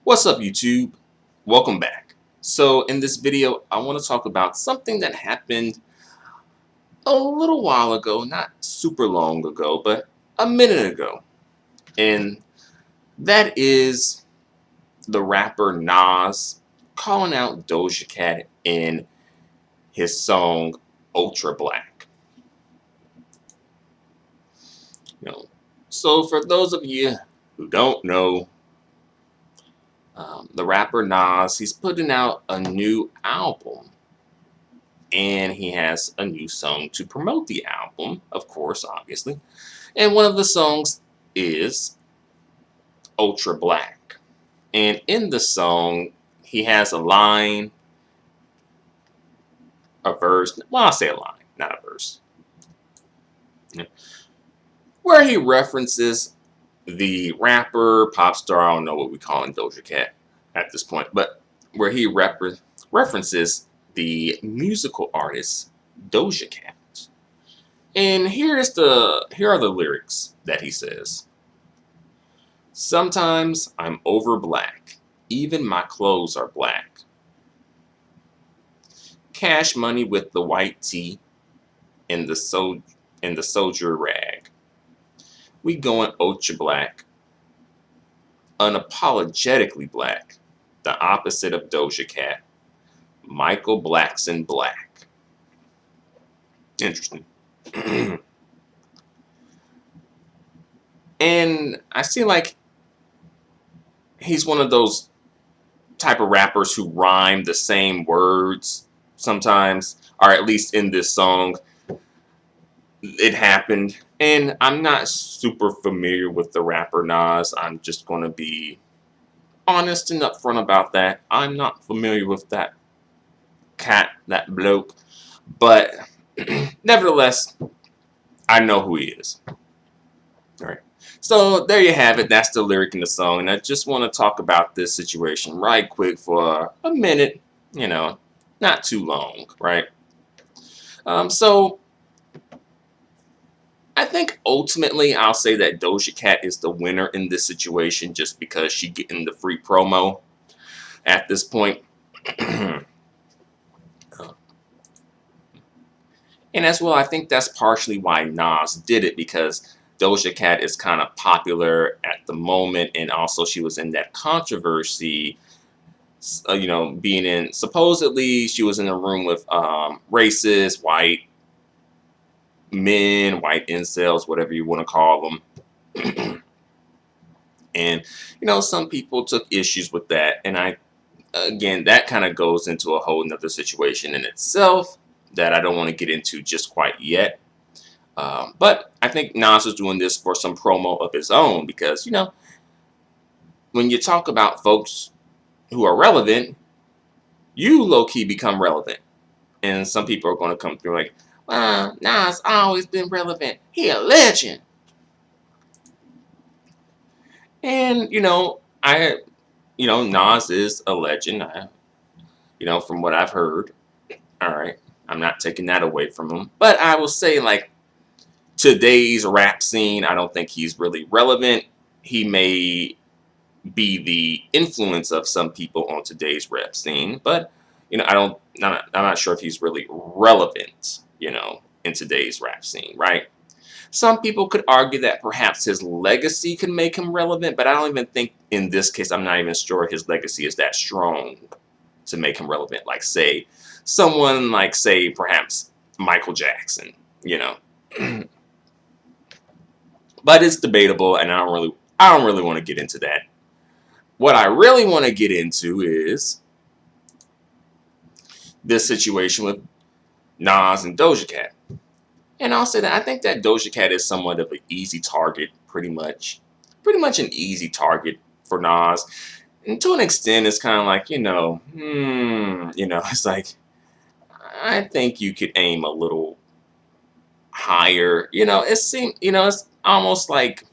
What's up, YouTube? Welcome back. So in this video, I want to talk about something that happened a little while ago, not super long ago, but a minute ago. And that is the rapper Nas calling out Doja Cat in his song Ultra Black. You know, so for those of you who don't know, the rapper Nas, he's putting out a new album. And he has a new song to promote the album, of course, obviously. And one of the songs is Ultra Black. And in the song, he has a line, a verse. Well, I'll say a line, not a verse. Where he references the rapper, pop star, I don't know what we call him, Doja Cat at this point, but where he references the musical artist Doja Cat. And here are the lyrics that he says. Sometimes I'm over black. Even my clothes are black. Cash money with the white tee and the soldier rag. We going ultra black. Unapologetically black. The opposite of Doja Cat. Michael Blackson Black. Interesting. And I see like he's one of those type of rappers who rhyme the same words sometimes, or at least in this song it happened. And I'm not super familiar with the rapper Nas. I'm just going to be honest and upfront about that. I'm not familiar with that cat, that bloke, but nevertheless, I know who he is. All right. So there you have it. That's the lyric in the song. And I just want to talk about this situation right quick for a minute, not too long, right? So I think ultimately I'll say that Doja Cat is the winner in this situation just because she's getting the free promo at this point. And as well, I think that's partially why Nas did it, because Doja Cat is kind of popular at the moment, and also she was in that controversy, being in, supposedly she was in a room with racist, white men, white incels, whatever you want to call them. And, some people took issues with that. And again, that kind of goes into a whole nother situation in itself that I don't want to get into just quite yet. But I think Nas is doing this for some promo of his own because, when you talk about folks who are relevant, you low-key become relevant. And some people are going to come through like, well, Nas always been relevant. He a legend. And, Nas is a legend, from what I've heard. All right. I'm not taking that away from him. But I will say, like, today's rap scene, I don't think he's really relevant. He may be the influence of some people on today's rap scene, but I'm not sure if he's really relevant, in today's rap scene, right? Some people could argue that perhaps his legacy can make him relevant, but I don't even think in this case, I'm not even sure his legacy is that strong to make him relevant. Like, say, someone like, say, perhaps Michael Jackson, But it's debatable, and I don't really want to get into that. What I really want to get into is this situation with Nas and Doja Cat. And I'll say that I think that Doja Cat is somewhat of an easy target, pretty much an easy target for Nas. And to an extent, it's kind of like, it's like, I think you could aim a little higher. It's almost like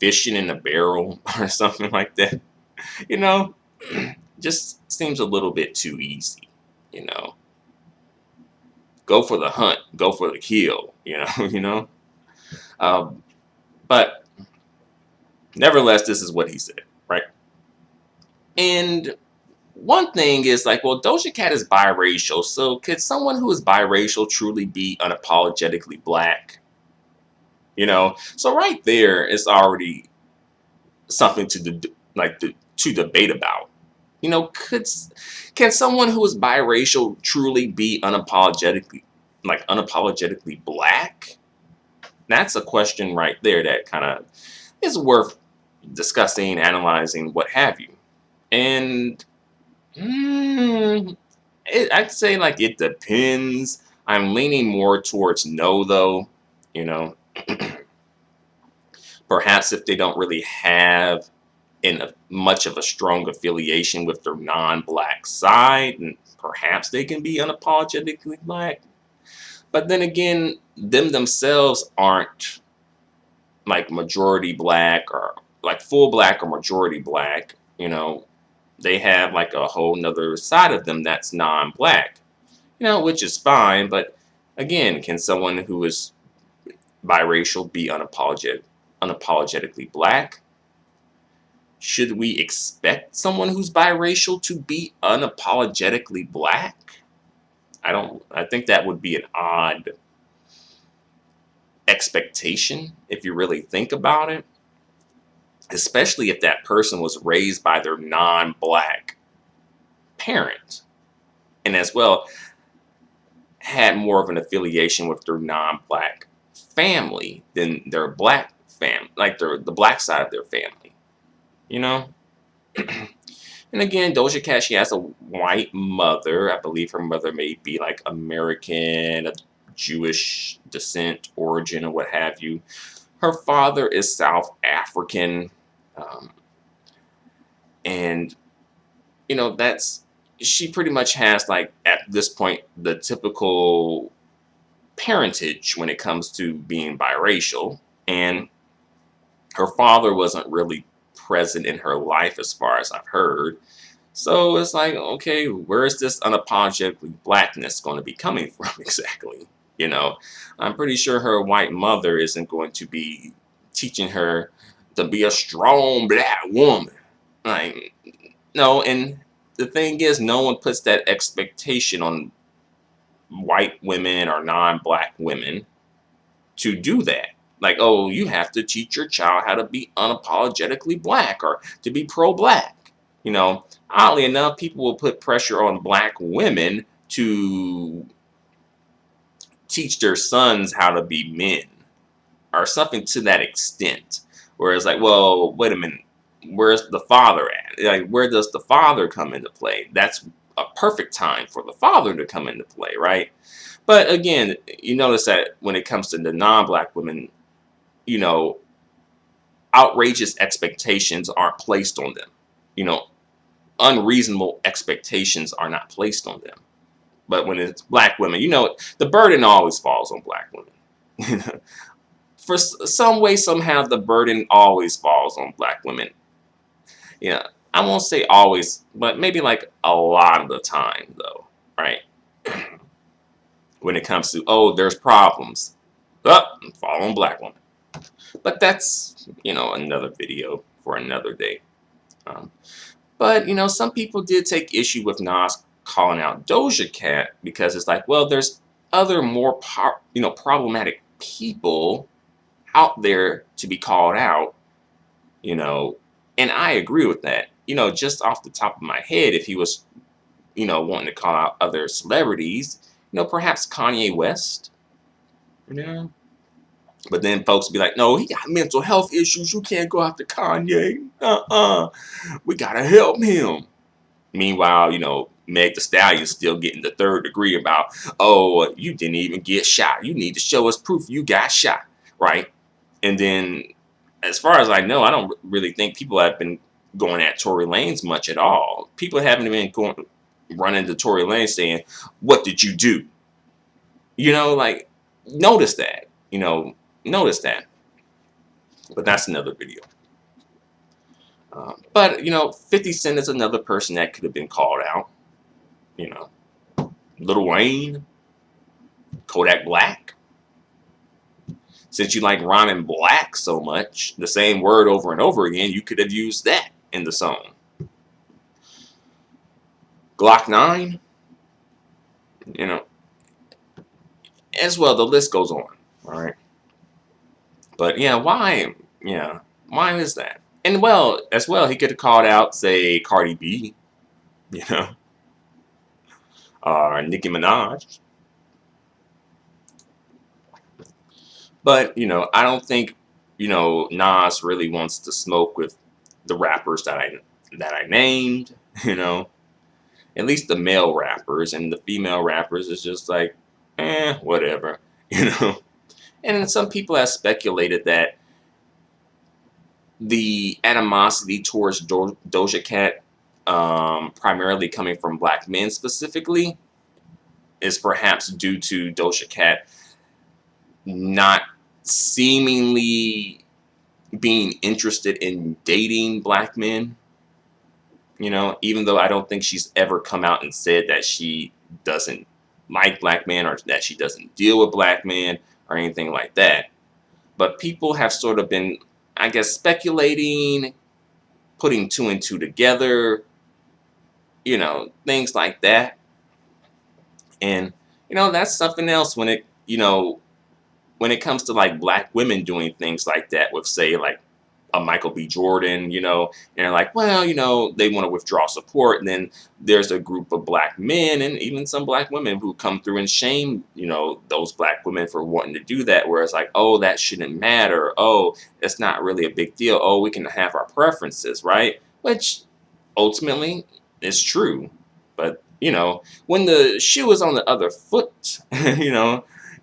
fishing in a barrel or something like that. Just seems a little bit too easy, Go for the hunt, go for the kill, But nevertheless, this is what he said, right? And one thing is like, well, Doja Cat is biracial, so could someone who is biracial truly be unapologetically black? So right there, it's already something to debate about. You know, can someone who is biracial truly be unapologetically black? That's a question right there that kind of is worth discussing, analyzing, what have you. And I'd say like it depends. I'm leaning more towards no, though. You know, perhaps if they don't really have much of a strong affiliation with their non-black side, and perhaps they can be unapologetically black. But then again, them themselves aren't like majority black or like full black or majority black. They have like a whole nother side of them that's non-black. Which is fine. But again, can someone who is biracial be unapologetically black? Should we expect someone who's biracial to be unapologetically black? I think that would be an odd expectation if you really think about it, especially if that person was raised by their non-black parent and as well had more of an affiliation with their non-black family than their black family, like the black side of their family, you know? And again, Doja Cat, she has a white mother. I believe her mother may be like American, Jewish descent, origin, or what have you. Her father is South African. Um, and, she pretty much has, like, at this point, the typical parentage when it comes to being biracial. And her father wasn't really present in her life as far as I've heard. So it's like, okay, where is this unapologetically blackness going to be coming from exactly? I'm pretty sure her white mother isn't going to be teaching her to be a strong black woman. Like, no, and the thing is, no one puts that expectation on white women or non-black women to do that. Like, oh, you have to teach your child how to be unapologetically black or to be pro-black. Oddly enough, people will put pressure on black women to teach their sons how to be men or something to that extent. Whereas, like, well, wait a minute, where's the father at? Like, where does the father come into play? That's a perfect time for the father to come into play, right? But again, you notice that when it comes to the non-black women, outrageous expectations aren't placed on them. Unreasonable expectations are not placed on them. But when it's black women, the burden always falls on black women. For some way, somehow, the burden always falls on black women. I won't say always, but maybe like a lot of the time, though, right? When it comes to, oh, there's problems, fall on black women. But that's, another video for another day. But, some people did take issue with Nas calling out Doja Cat because it's like, well, there's other more, problematic people out there to be called out, and I agree with that. Just off the top of my head, if he was, wanting to call out other celebrities, perhaps Kanye West, But then folks be like, no, he got mental health issues. You can't go after Kanye. We gotta help him. Meanwhile, Meg Thee Stallion's still getting the third degree about, oh, you didn't even get shot. You need to show us proof you got shot, right? And then, as far as I know, I don't really think people have been going at Tory Lanez much at all. People haven't been running to Tory Lanez saying, what did you do? Like, notice that. Notice that. But that's another video. But 50 Cent is another person that could have been called out. Lil Wayne, Kodak Black. Since you like rhyming black so much, the same word over and over again, you could have used that in the song. Glock 9, you know, as well, the list goes on, all right? But yeah, why? Yeah, why is that? And well, as well, he could have called out, say, Cardi B, you know, or Nicki Minaj. But, I don't think, Nas really wants to smoke with the rappers that I named, you know. At least the male rappers, and the female rappers is just like, whatever, you know. And some people have speculated that the animosity towards Doja Cat, primarily coming from black men specifically, is perhaps due to Doja Cat not seemingly being interested in dating black men, even though I don't think she's ever come out and said that she doesn't like black men or that she doesn't deal with black men or anything like that. But people have sort of been, I guess, speculating, putting two and two together, things like that. And, that's something else when it comes to like black women doing things like that with, say, like a Michael B. Jordan, and they're like, well, they want to withdraw support. And then there's a group of black men and even some black women who come through and shame, those black women for wanting to do that. Where it's like, oh, that shouldn't matter. Oh, it's not really a big deal. Oh, we can have our preferences, right? Which ultimately is true. But, when the shoe is on the other foot,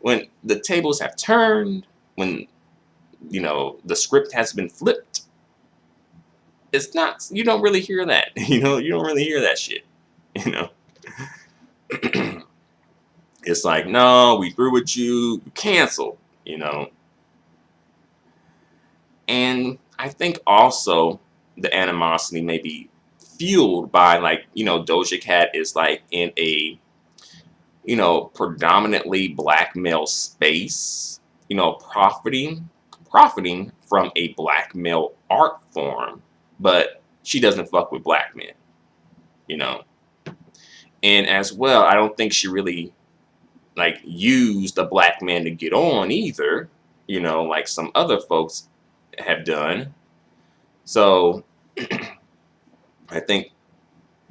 when the tables have turned, when the script has been flipped, it's not, you don't really hear that. You don't really hear that shit. you know it's like, no, we through with you, cancel. And I think also the animosity may be fueled by, like, Doja Cat is like in a predominantly black male space, profiting from a black male art form, but she doesn't fuck with black men, you know. And as well, I don't think she really like used the black man to get on either, like some other folks have done. So I think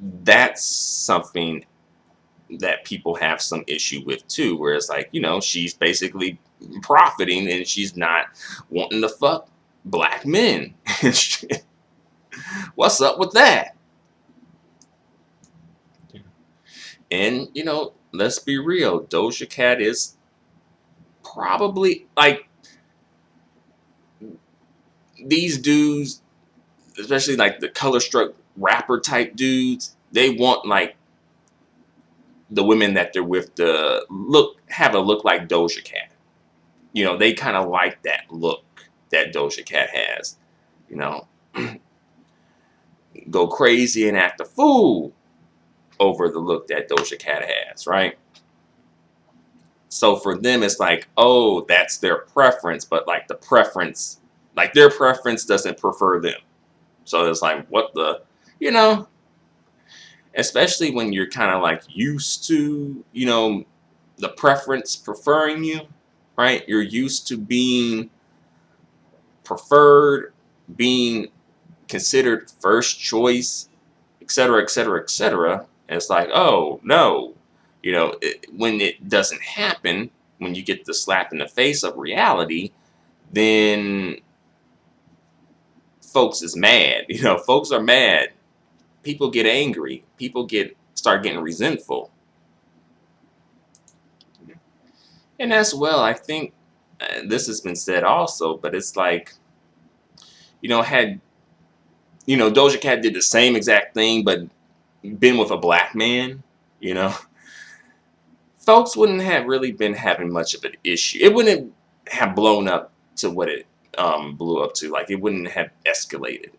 that's something that people have some issue with too, where it's like, she's basically profiting and she's not wanting to fuck black men. What's up with that? And, let's be real, Doja Cat is probably like these dudes, especially like the color struck rapper type dudes, they want like the women that they're with to have a look like Doja Cat. They kind of like that look that Doja Cat has. Go crazy and act a fool over the look that Doja Cat has, right? So for them, it's like, oh, that's their preference, but like their preference doesn't prefer them. So it's like, what the, especially when you're kind of like used to, the preference preferring you, right? You're used to being preferred, being considered first choice, et cetera, et cetera, et cetera. And it's like, oh, no. When it doesn't happen, when you get the slap in the face of reality, then folks is mad. Folks are mad. People get angry. People start getting resentful. And as well, I think this has been said also, but it's like, had, Doja Cat did the same exact thing, but been with a black man, folks wouldn't have really been having much of an issue. It wouldn't have blown up to what it blew up to. Like, it wouldn't have escalated.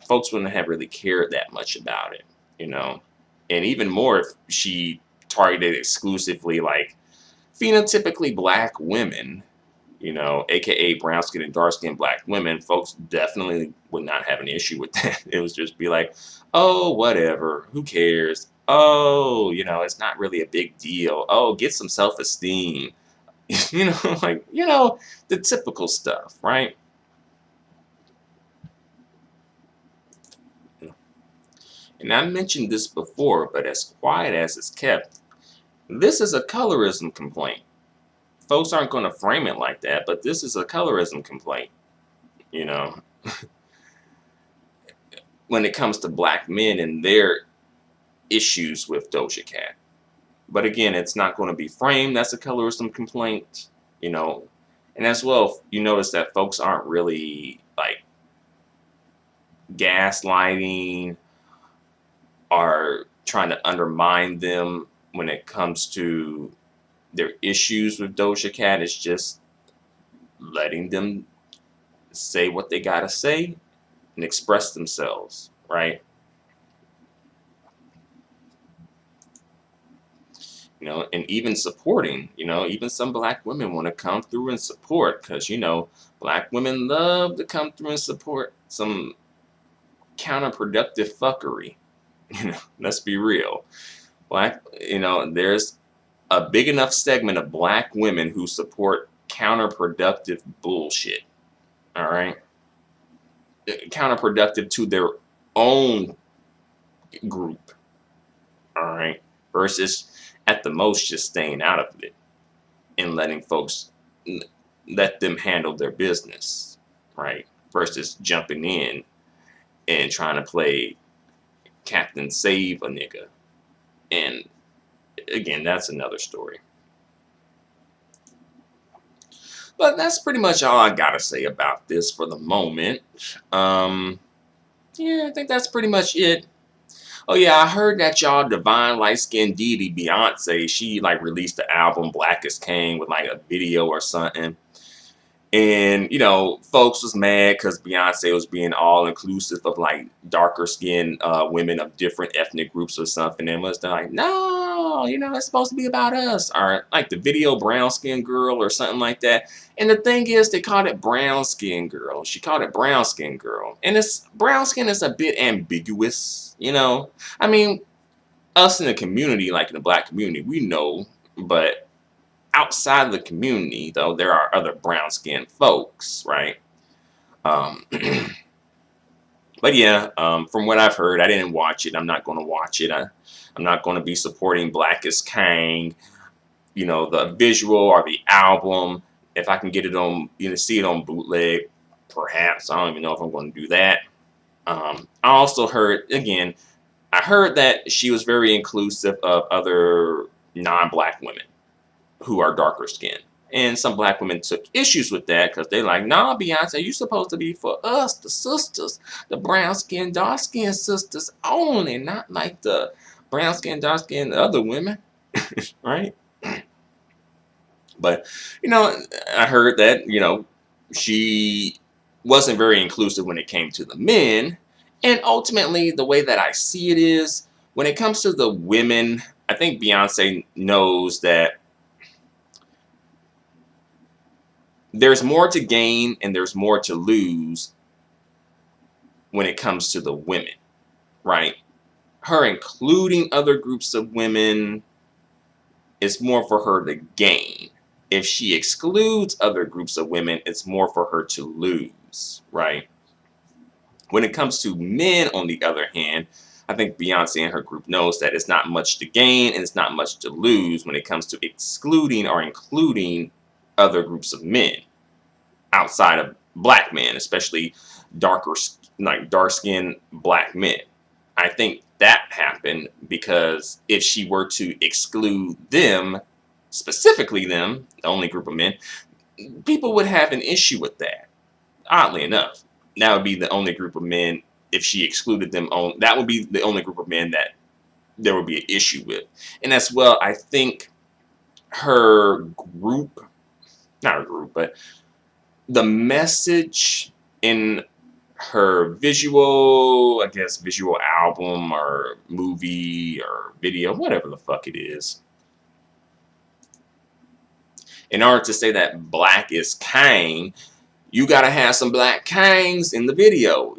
Folks wouldn't have really cared that much about it. And even more if she targeted exclusively like phenotypically black women, aka brown skin and dark skinned black women, folks definitely would not have an issue with that. It would just be like, oh, whatever, who cares? oh, it's not really a big deal. Oh, get some self-esteem. Like, the typical stuff, right? And I mentioned this before, but as quiet as it's kept, this is a colorism complaint. Folks aren't going to frame it like that, but this is a colorism complaint, you know, when it comes to black men and their issues with Doja Cat. But again, it's not going to be framed as a colorism complaint, you know. And as well, you notice that folks aren't really like gaslighting or trying to undermine them when it comes to their issues with Doja Cat. It's just letting them say what they gotta say and express themselves, right? And even supporting, even some black women want to come through and support because, black women love to come through and support some counterproductive fuckery. Let's be real. There's a big enough segment of black women who support counterproductive bullshit. All right. Counterproductive to their own group. All right. Versus at the most just staying out of it and letting folks let them handle their business. Right. Versus jumping in and trying to play Captain Save a nigga. And again, that's another story. But that's pretty much all I gotta say about this for the moment. Yeah, I think that's pretty much it. Oh yeah, I heard that y'all divine light skinned deity Beyonce, she like released the album Black is King with like a video or something. And, folks was mad because Beyonce was being all inclusive of like darker skinned women of different ethnic groups or something. And was like, no, it's supposed to be about us. Or like the video Brown Skin Girl or something like that. And the thing is, they called it Brown Skin Girl. She called it Brown Skin Girl. And it's brown skin is a bit ambiguous, I mean, us in the community, like in the black community, we know, but outside of the community, though, there are other brown-skinned folks, right? But yeah, from what I've heard, I didn't watch it. I'm not going to watch it. I'm not going to be supporting Black is King, the visual or the album. If I can get it on, see it on bootleg, perhaps. I don't even know if I'm going to do that. I also heard, again, I heard that she was very inclusive of other non-black women who are darker skinned. And some black women took issues with that because they're like, nah, Beyonce, you supposed to be for us, the sisters, the brown skinned, dark skinned sisters only, not like the brown skinned, dark skinned other women, right? But, I heard that, she wasn't very inclusive when it came to the men. And ultimately, the way that I see it is, when it comes to the women, I think Beyonce knows that there's more to gain and there's more to lose when it comes to the women, right? Her including other groups of women is more for her to gain. If she excludes other groups of women, it's more for her to lose, right? When it comes to men, on the other hand, I think Beyonce and her group knows that it's not much to gain and it's not much to lose when it comes to excluding or including other groups of men outside of black men, especially dark-skinned black men. I think that happened because if she were to exclude them, specifically them, the only group of men, people would have an issue with that. Oddly enough, that would be the only group of men. If she excluded them, that would be the only group of men that there would be an issue with. And as well, I think her group, not her group, but the message in her visual album or movie or video, whatever the fuck it is, in order to say that Black is King, you gotta have some black kings in the video,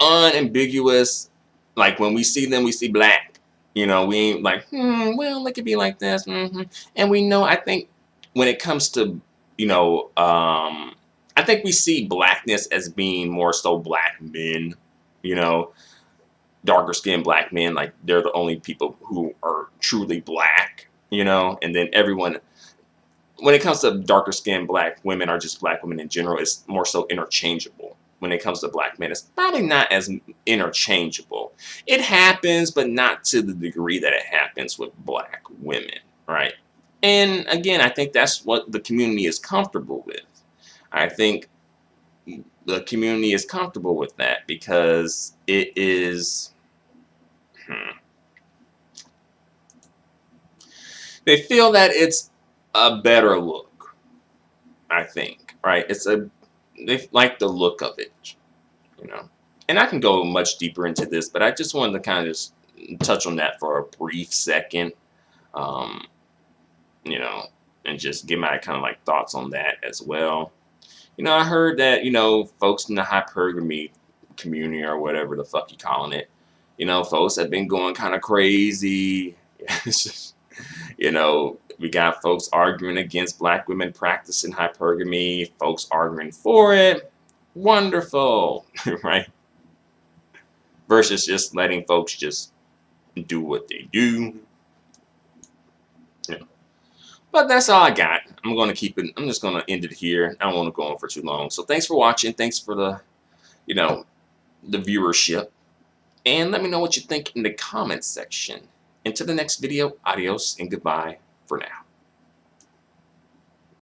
unambiguous. Like when we see them, we see black. You know, we ain't like, well, it could be like this. And we know, I think when it comes to, you know, I think we see blackness as being more so black men, you know, darker skinned black men, like they're the only people who are truly black, you know, and then everyone, when it comes to darker skinned black women or just black women in general, it's more so interchangeable. When it comes to black men, it's probably not as interchangeable. It happens, but not to the degree that it happens with black women, right? And again, I think that's what the community is comfortable with. I think the community is comfortable with that because it is, they feel that it's a better look, I think, right? They like the look of it, you know. And I can go much deeper into this, but I just wanted to kind of just touch on that for a brief second, um, you know, and just give my kind of like thoughts on that as well. You know, I heard that, you know, folks in the hypergamy community or whatever the fuck you calling it, you know, folks have been going kind of crazy. It's just, you know, we got folks arguing against black women practicing hypergamy, folks arguing for it. Wonderful, right? Versus just letting folks just do what they do. Yeah. But that's all I got. I'm going to keep it. I'm just going to end it here. I don't want to go on for too long. So thanks for watching. Thanks for the, you know, the viewership. And let me know what you think in the comments section. Until the next video, adios and goodbye for now.